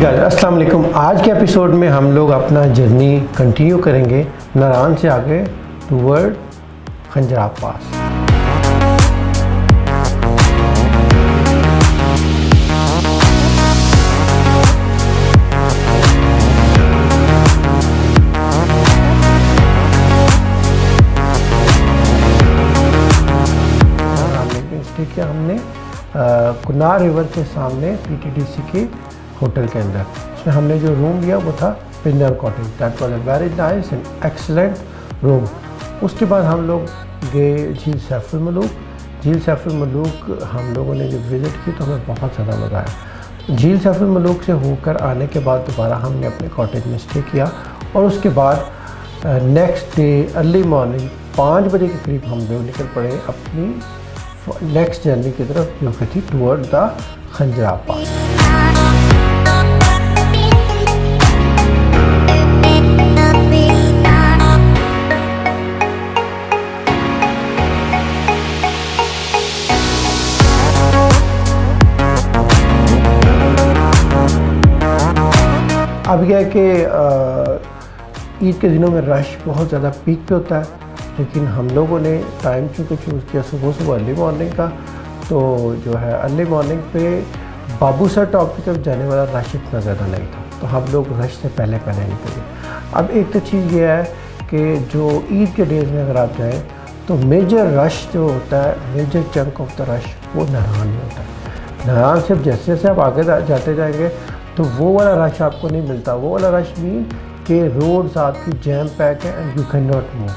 Guys अस्सलाम वालेकुम। आज के एपिसोड में हम लोग अपना जर्नी कंटिन्यू करेंगे नारान से आगे टूवर्ड खंजराब पास। ठीक है, हमने कुनार रिवर के सामने पीटीडीसी के होटल के अंदर इसमें हमने जो रूम लिया वो था Pinnar cottage. That was a very nice and excellent room. उसके बाद हम लोग गए झील सैफुल मलूक। झील सैफुल मलूक हम लोगों ने जब विज़िट की तो हमें बहुत ज़्यादा मज़ा आया। झील सैफुल मलूक से होकर आने के बाद दोबारा हमने अपने कॉटेज में स्टे किया और उसके बाद नेक्स्ट डे अर्ली मॉर्निंग 5 बजे के करीब हम लोग निकल पड़े अपनी नेक्स्ट जर्नी की तरफ, जो कि थी टूवर्ड द खंजराब पास। अब यह है कि ईद के दिनों में रश बहुत ज़्यादा पीक पे होता है, लेकिन हम लोगों ने टाइम चूँकि चूज़ किया सुबह अर्ली मॉर्निंग का, तो जो है अर्ली मॉर्निंग पे बाबूसर टॉप की तरफ जाने वाला रश इतना ज़्यादा नहीं था, तो हम लोग रश से पहले निकले। अब एक तो चीज़ ये है कि जो ईद के डेज़ में अगर आप जाएँ तो मेजर रश जो होता है, major chunk of the rush वो नारान में होता है। नारान से जैसे जैसे आप आगे जाते जाएंगे तो वो वाला रश आपको नहीं मिलता। वो वाला रश मीन कि रोड्स आपकी जैम पैक है and you can not move.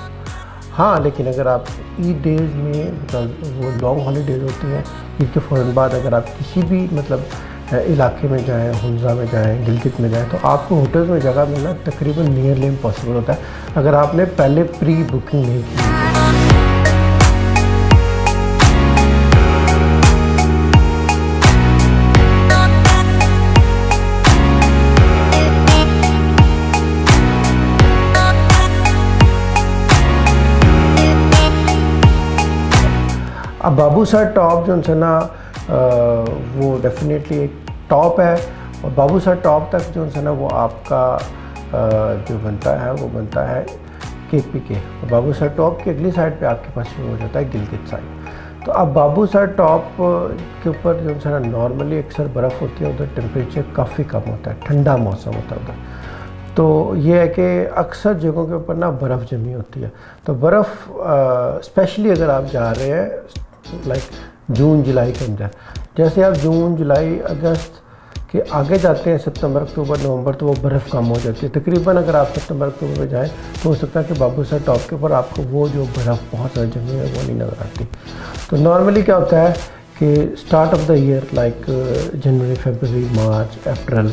हाँ, लेकिन अगर आप ईद डेज़ में मतलब वो लॉन्ग हॉलीडेज़ होती हैं, ईद के फ़ौरन बाद अगर आप किसी भी मतलब इलाके में जाएँ, हुंजा में जाएँ, गिलगित में जाएँ, तो आपको होटल्स में जगह मिलना तकरीबन नियरली इम्पॉसिबल होता है अगर आपने पहले प्री बुकिंग नहीं की। अब बाबूसर टॉप जो है ना वो डेफिनेटली एक टॉप है, और बाबूसर टॉप तक जो है ना वो आपका जो बनता है वो बनता है KPK। बाबूसर टॉप की अगली साइड पे आपके पास शुरू हो जाता है गिलगित साइड। तो अब बाबूसर टॉप के ऊपर जो है ना नॉर्मली अक्सर बर्फ़ होती है, उधर टेम्परेचर काफ़ी कम होता है, ठंडा मौसम होता है उधर। तो ये है कि अक्सर जगहों के ऊपर ना बर्फ़ जमी होती है। तो बर्फ़ स्पेशली अगर आप जा रहे हैं लाइक जून जुलाई के अंदर, जैसे आप जून जुलाई अगस्त के आगे जाते हैं, सितंबर अक्टूबर नवंबर, तो वो बर्फ़ कम हो जाती है तकरीबन। अगर आप सितंबर अक्टूबर में जाएँ तो हो सकता है कि बाबूसर टॉप के ऊपर आपको वो जो बर्फ़ बहुत ज़्यादा जमी है वो नहीं नज़र आती। तो नॉर्मली क्या होता है कि start of the year like जनवरी फरवरी मार्च अप्रैल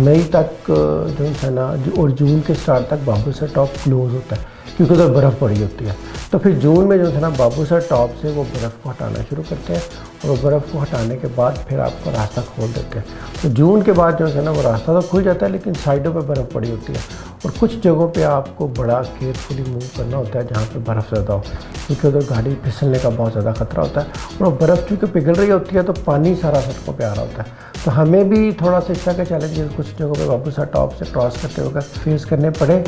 मई तक जो है ना, और जून के स्टार्ट तक बाबूसर टॉप क्लोज होता है क्योंकि उधर बर्फ़ पड़ी होती है। तो फिर जून में जो है ना बाबूसर टॉप से वो बर्फ़ को हटाना शुरू करते हैं, और वो बर्फ़ को हटाने के बाद फिर आपको रास्ता खोल देते हैं। तो जून के बाद जो है ना वो रास्ता तो खुल जाता है, लेकिन साइडों पे बर्फ़ पड़ी होती है, और कुछ जगहों पे आपको बड़ा केयरफुली मूव करना होता है जहाँ पे बर्फ़ ज़्यादा हो, क्योंकि उधर गाड़ी फिसलने का बहुत ज़्यादा ख़तरा होता है। और बर्फ़ चूँकि पिघल रही होती है तो पानी सारा सड़कों पर आ रहा होता है। तो हमें भी थोड़ा सा इस तरह के चैलेंजेस कुछ जगहों पर बाबूसर टॉप से क्रॉस करते हुए फेस करने पड़े।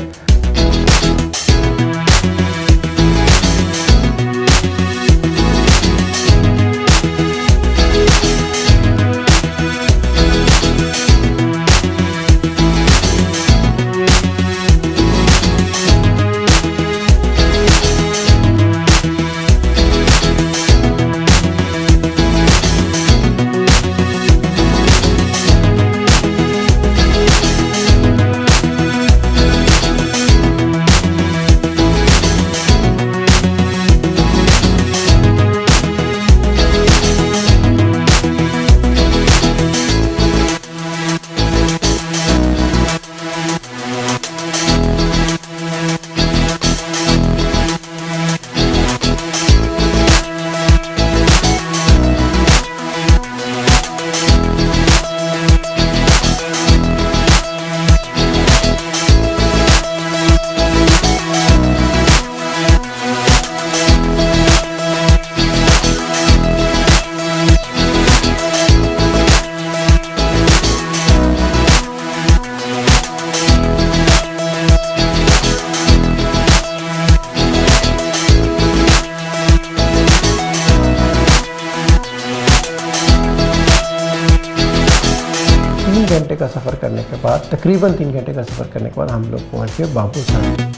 घंटे का सफ़र करने के बाद, तकरीबन 3 घंटे का सफ़र करने के बाद हम लोग पहुँच गए बाबूसर।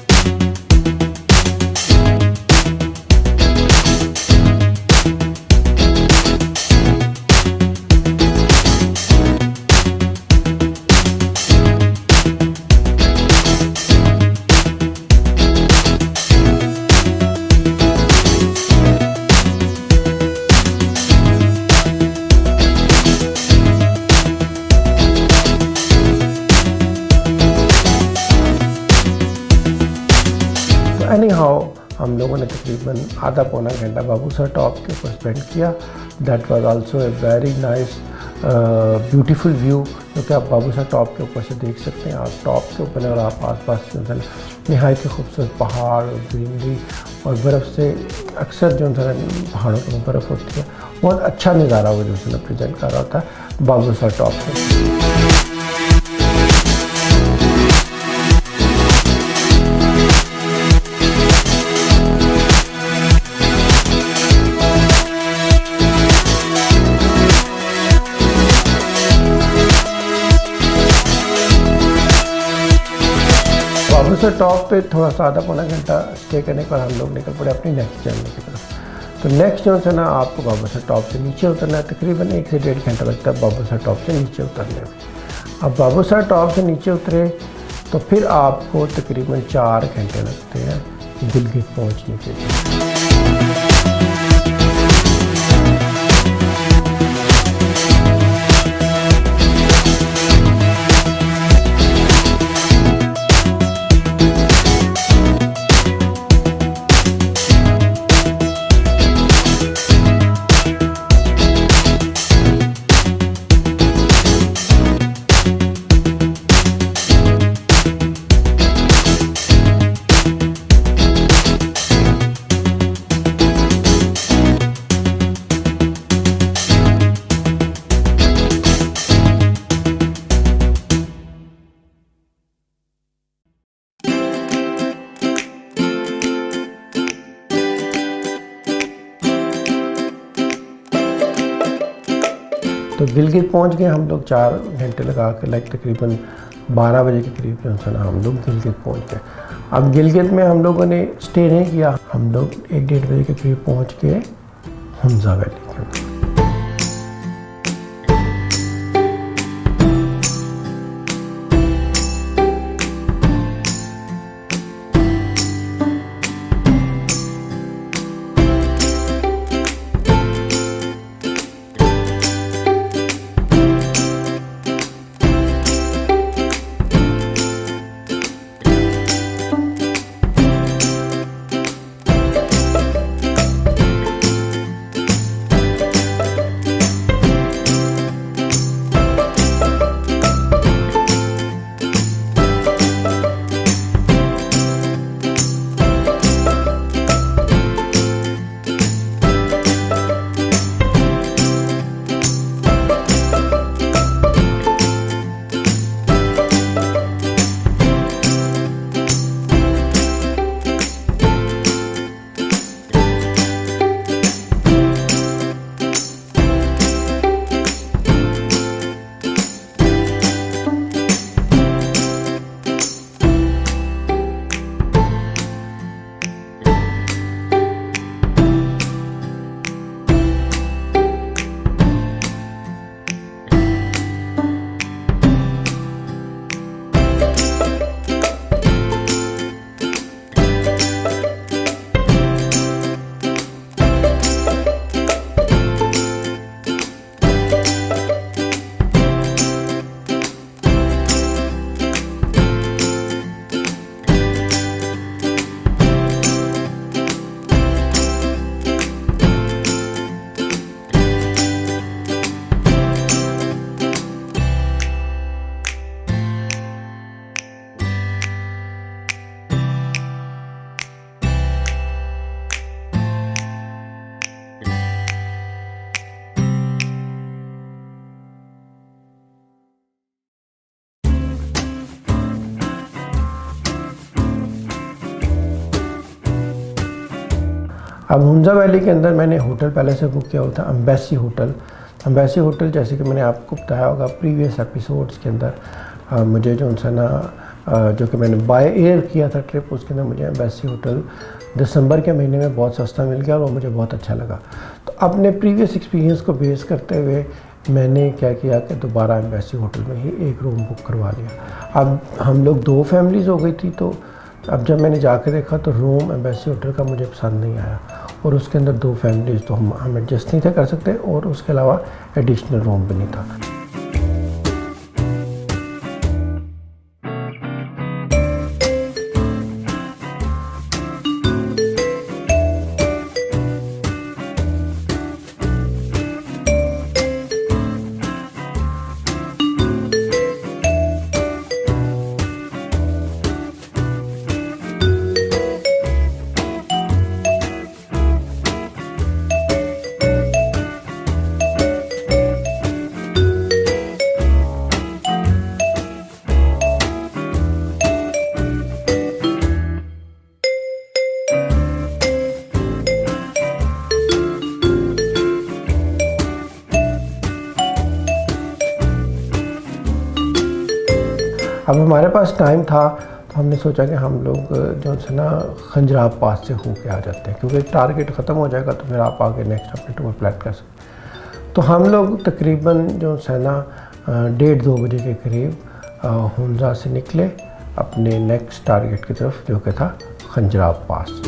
एनी हाउ हम लोगों ने तकरीबन आधा पौना घंटा बाबूसर टॉप के ऊपर स्पेंड किया। That was also a very nice beautiful view, जो कि आप बाबूसर टॉप के ऊपर से देख सकते हैं। आप टॉप के ऊपर और आप आसपास जो है नहायत खूबसूरत पहाड़ और ग्रीनरी और बर्फ़ से अक्सर जो है पहाड़ों में बर्फ़ होती है, बहुत अच्छा नज़ारा वो जो है प्रेजेंट कर रहा था बाबूसर टॉप पर। बाबूसर टॉप पे थोड़ा सा आधा पौना घंटा स्टे करने के बाद हम लोग निकल पड़े अपनी नेक्स्ट जर्नी की तरफ। तो नेक्स्ट जो है ना, आपको बाबूसर टॉप से नीचे उतरना है। तकरीबन 1 से 1.5 घंटा लगता है बाबूसर टॉप से नीचे उतरने में। अब बाबूसर टॉप से नीचे उतरे तो फिर आपको तकरीबन 4 घंटे लगते हैं गिलगित पहुँचने के लिए। तो गिलगित पहुंच गए हम लोग 4 घंटे लगा के, लाइक तकरीबन 12 बजे के करीब जो है ना हम लोग गिलगित पहुंच गए। अब गिलगित में हम लोगों ने स्टे नहीं किया, हम लोग 1-1.5 बजे के करीब पहुंच गए हुंजा वैली के अंदर। अब हुंजा वैली के अंदर मैंने होटल पहले से बुक किया हुआ था, एम्बेसी होटल, एम्बेसी होटल जैसे कि मैंने आपको बताया होगा प्रीवियस एपिसोड्स के अंदर, मुझे जो है ना जो कि मैंने बाय एयर किया था ट्रिप, उसके अंदर मुझे एम्बेसी होटल दिसंबर के महीने में बहुत सस्ता मिल गया और वो मुझे बहुत अच्छा लगा। तो अपने प्रीवियस एक्सपीरियंस को बेस करते हुए मैंने क्या किया कि दोबारा एम्बेसी होटल में ही एक रूम बुक करवा लिया। अब हम लोग 2 फैमिलीज़ हो गई थी, तो अब जब मैंने जाके देखा तो रूम एम्बेसी होटल का मुझे पसंद नहीं आया, और उसके अंदर 2 फैमिलीज़ तो हम एडजस्ट नहीं थे कर सकते, और उसके अलावा एडिशनल रूम भी नहीं था। अब हमारे पास टाइम था, तो हमने सोचा कि हम लोग जो है ना खंजराब पास से होके आ जाते हैं, क्योंकि टारगेट ख़त्म हो जाएगा तो फिर आप आगे नेक्स्ट अपने टूर प्लान कर सकते। तो हम लोग तकरीबन जो है ना 1:30-2 बजे के करीब हुंजा से निकले अपने नेक्स्ट टारगेट की तरफ, जो कि था खंजराब पास।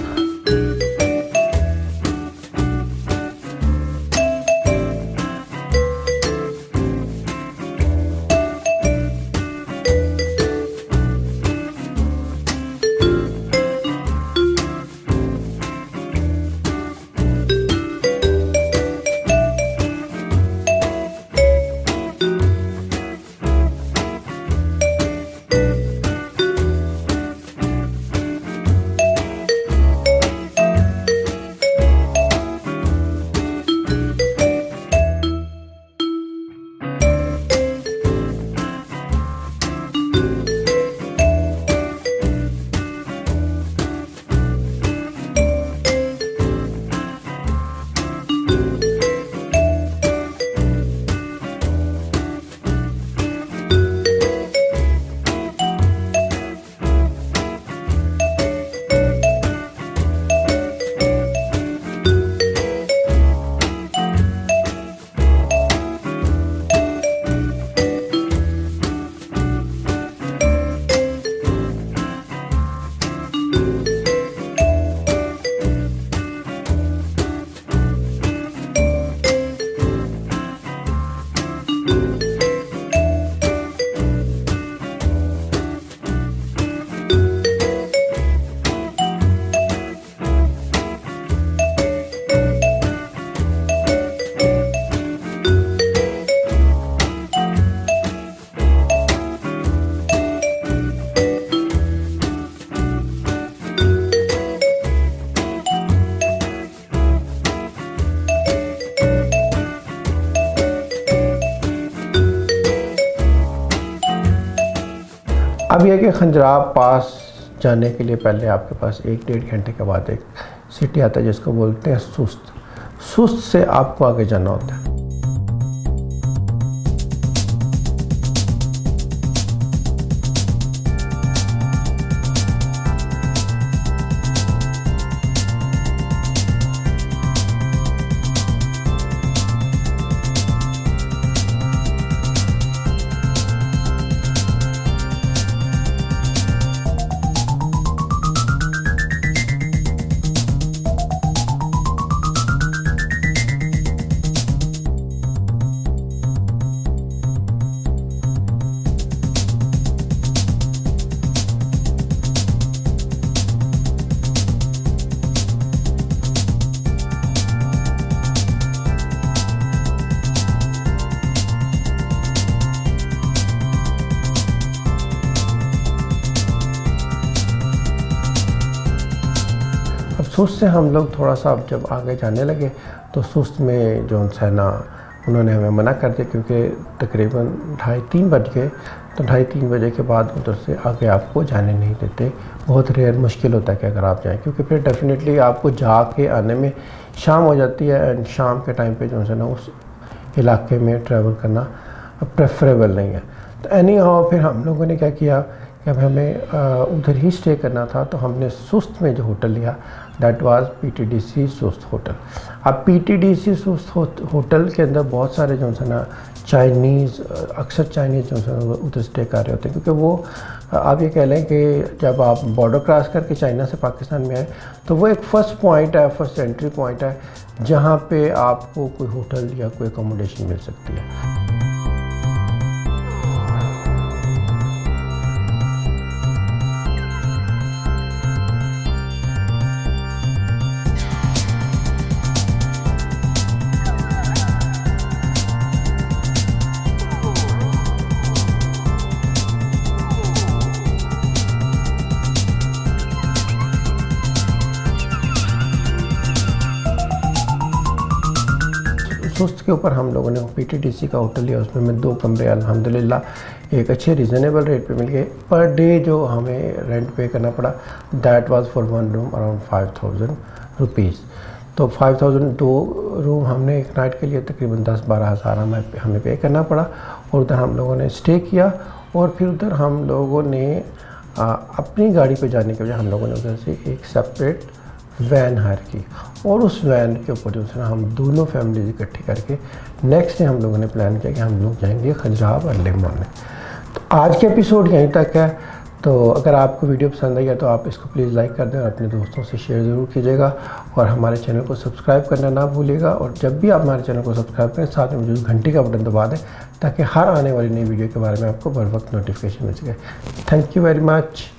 अब यह कि खंजराब पास जाने के लिए पहले आपके पास 1-1.5 घंटे के बाद एक सिटी आता है जिसको बोलते हैं सुस्त। सुस्त से आपको आगे जाना होता है। सुस्त से हम लोग थोड़ा सा अब जब आगे जाने लगे तो सुस्त में जो है ना उन्होंने हमें मना कर दिया, क्योंकि तकरीबन 2:30-3 बज गए। तो 2:30-3 बजे के बाद उधर से आगे आपको जाने नहीं देते। बहुत रेयर मुश्किल होता है कि अगर आप जाएं, क्योंकि फिर डेफिनेटली आपको जाके आने में शाम हो जाती है, एंड शाम के टाइम पे जो है ना उस इलाके में ट्रैवल करना प्रेफरेबल नहीं है। तो एनी हाउ फिर हम लोगों ने क्या किया कि अब हमें उधर ही स्टे करना था, तो हमने सुस्त में जो होटल लिया दैट वाज PTDC सुस्त होटल। अब PTDC सुस्त होटल के अंदर बहुत सारे जो है ना चाइनीज़, अक्सर चाइनीज़ जो है ना उधर स्टे कर रहे होते हैं, क्योंकि वो आप ये कह लें कि जब आप बॉर्डर क्रॉस करके चाइना से पाकिस्तान में आए तो वो एक फ़र्स्ट पॉइंट है, फर्स्ट एंट्री पॉइंट है जहाँ पे आपको कोई होटल या कोई अकोमोडेशन मिल सकती है। सुस्त के ऊपर हम लोगों ने PTDC का होटल लिया, उसमें हमें 2 कमरे अल्हम्दुलिल्लाह एक अच्छे रिजनेबल रेट पे मिल गए। पर डे जो हमें रेंट पे करना पड़ा that was for 1 room around 5000 rupees. तो 5000 2 रूम हमने एक नाइट के लिए तकरीबन 10-12 हज़ार हमें पे करना पड़ा। और उधर हम लोगों ने स्टे किया और फिर उधर हम लोगों ने अपनी गाड़ी पे जाने के बजाय हम लोगों ने उधर से एक सेपरेट वैन हायर की और उस वैन के ऊपर जो है हम दोनों फैमिलीज इकट्ठी करके नेक्स्ट डे हम लोगों ने प्लान किया कि हम लोग जाएंगे खजुराहो अर्ली मॉर्निंग। तो आज के एपिसोड यहीं तक है। तो अगर आपको वीडियो पसंद आई है तो आप इसको प्लीज़ लाइक कर दें और अपने दोस्तों से शेयर ज़रूर कीजिएगा और हमारे चैनल को सब्सक्राइब करना ना भूलिएगा। और जब भी आप हमारे चैनल को सब्सक्राइब करें साथ में मौजूद घंटी का बटन दबा दें ताकि हर आने वाली नई वीडियो के बारे में आपको बर वक्त नोटिफिकेशन मिल सके। Thank you very much.